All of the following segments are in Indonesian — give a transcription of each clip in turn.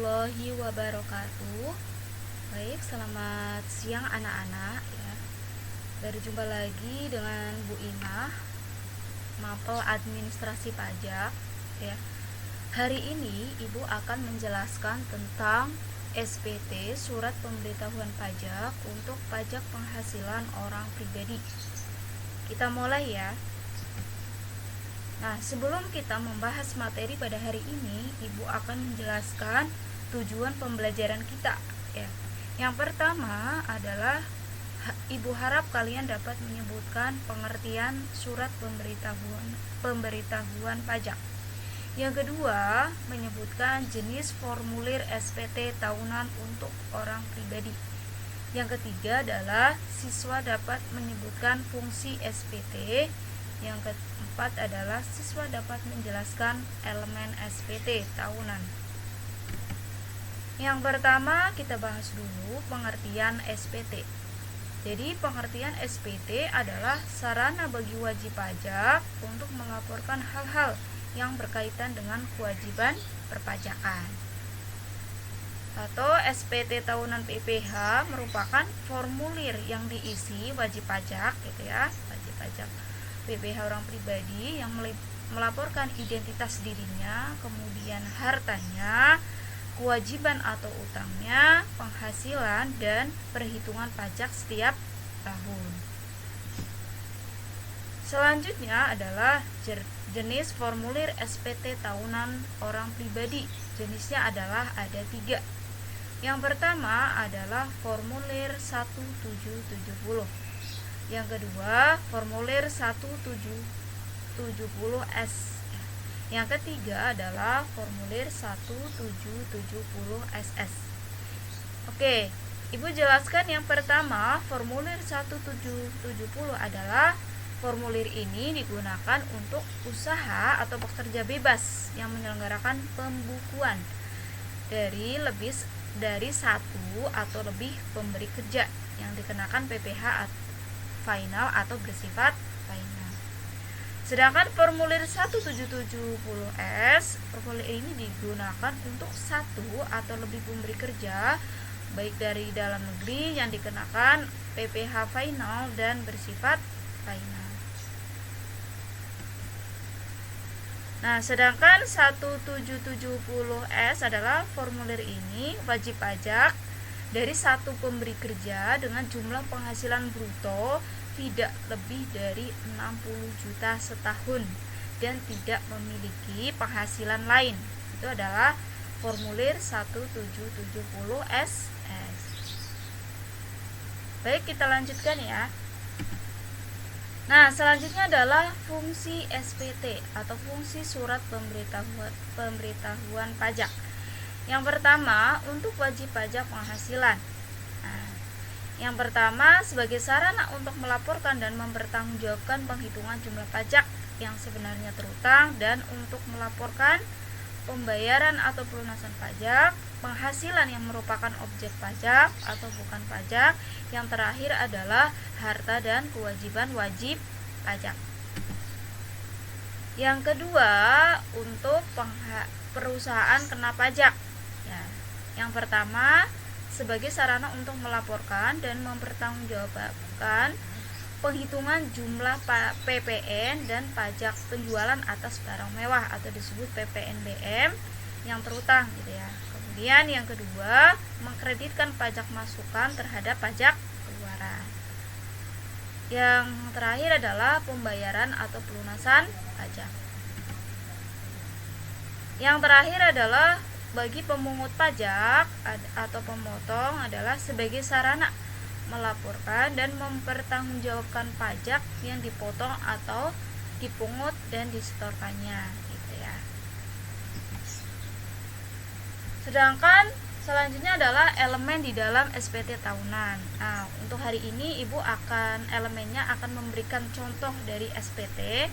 warahmatullahi wabarakatuh. Baik, selamat siang anak-anak ya. Berjumpa lagi dengan Bu Inah, Mapel Administrasi Pajak ya. Hari ini Ibu akan menjelaskan tentang SPT, Surat Pemberitahuan Pajak untuk pajak penghasilan orang pribadi. Kita mulai ya. Nah, sebelum kita membahas materi pada hari ini, Ibu akan menjelaskan tujuan pembelajaran kita ya. Yang pertama adalah Ibu harap kalian dapat menyebutkan pengertian surat pemberitahuan pajak. Yang kedua, menyebutkan jenis formulir SPT tahunan untuk orang pribadi. Yang ketiga adalah siswa dapat menyebutkan fungsi SPT. Yang keempat adalah siswa dapat menjelaskan elemen SPT tahunan. Yang pertama kita bahas dulu pengertian SPT. Jadi pengertian SPT adalah sarana bagi wajib pajak untuk melaporkan hal-hal yang berkaitan dengan kewajiban perpajakan. Atau SPT tahunan PPH merupakan formulir yang diisi wajib pajak gitu ya, wajib pajak PPH orang pribadi yang melaporkan identitas dirinya, kemudian hartanya, kewajiban atau utangnya, penghasilan, dan perhitungan pajak setiap tahun. Selanjutnya adalah jenis formulir SPT tahunan orang pribadi. Jenisnya adalah ada 3. Yang pertama adalah formulir 1770. Yang kedua, formulir 1770S. Yang ketiga adalah formulir 1770SS. Oke, Ibu jelaskan yang pertama, formulir 1770 adalah formulir ini digunakan untuk usaha atau pekerja bebas yang menyelenggarakan pembukuan dari satu atau lebih pemberi kerja yang dikenakan PPH final atau bersifat final. Sedangkan formulir 1770S, formulir ini digunakan untuk satu atau lebih pemberi kerja baik dari dalam negeri yang dikenakan PPH final dan bersifat final. Nah, sedangkan 1770S adalah formulir ini wajib pajak dari satu pemberi kerja dengan jumlah penghasilan bruto tidak lebih dari 60 juta setahun dan tidak memiliki penghasilan lain. Itu adalah formulir 1770SS. Baik, kita lanjutkan ya. Nah, selanjutnya adalah fungsi SPT atau fungsi surat pemberitahuan pajak. Yang pertama, untuk wajib pajak penghasilan. Yang pertama, sebagai sarana untuk melaporkan dan mempertanggungjawabkan penghitungan jumlah pajak yang sebenarnya terutang dan untuk melaporkan pembayaran atau pelunasan pajak, penghasilan yang merupakan objek pajak atau bukan pajak. Yang terakhir adalah harta dan kewajiban wajib pajak. Yang kedua, untuk perusahaan kena pajak. Ya. Yang pertama, sebagai sarana untuk melaporkan dan mempertanggungjawabkan penghitungan jumlah PPN dan pajak penjualan atas barang mewah atau disebut PPNBM yang terutang gitu ya. Kemudian yang kedua, mengkreditkan pajak masukan terhadap pajak keluaran. Yang terakhir adalah pembayaran atau pelunasan pajak. Yang terakhir adalah bagi pemungut pajak atau pemotong adalah sebagai sarana melaporkan dan mempertanggungjawabkan pajak yang dipotong atau dipungut dan disetorkannya gitu ya. Sedangkan selanjutnya adalah elemen di dalam SPT tahunan. Nah, untuk hari ini Ibu elemennya akan memberikan contoh dari SPT.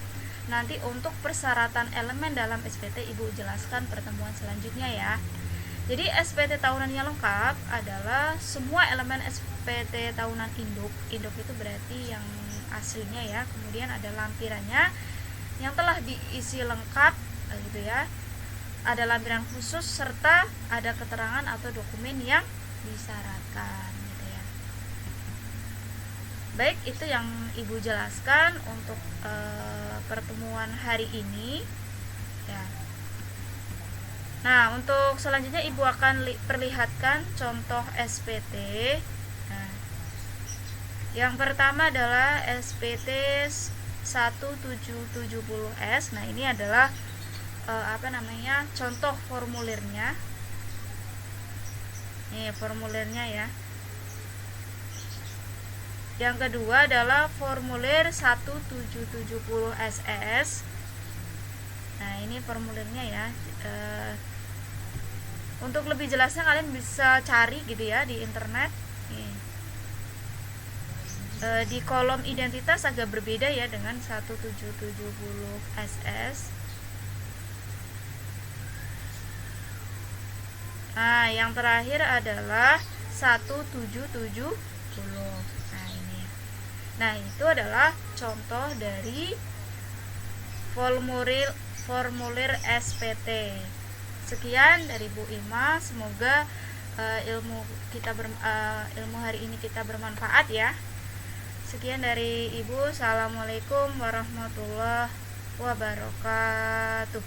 Nanti untuk persyaratan elemen dalam SPT Ibu jelaskan pertemuan selanjutnya ya. Jadi SPT tahunan yang lengkap adalah semua elemen SPT tahunan induk. Induk itu berarti yang aslinya ya. Kemudian ada lampirannya yang telah diisi lengkap gitu ya. ada lampiran khusus serta ada keterangan atau dokumen yang disyaratkan gitu ya. Baik, itu yang Ibu jelaskan untuk pertemuan hari ini ya. Nah, untuk selanjutnya Ibu akan perlihatkan contoh SPT. Nah, yang pertama adalah SPT 1770S. Nah, ini adalah contoh formulirnya. Nih formulirnya ya. Yang kedua adalah formulir 1770 SS. Nah, ini formulirnya ya. Untuk lebih jelasnya kalian bisa cari gitu ya di internet. Nih. Di kolom identitas agak berbeda ya dengan 1770 SS. Nah, yang terakhir adalah 1770. Nah, ini. Nah, itu adalah contoh dari formulir SPT. Sekian dari Bu Ima, semoga ilmu hari ini kita bermanfaat ya. Sekian dari Ibu. Assalamualaikum warahmatullahi wabarakatuh.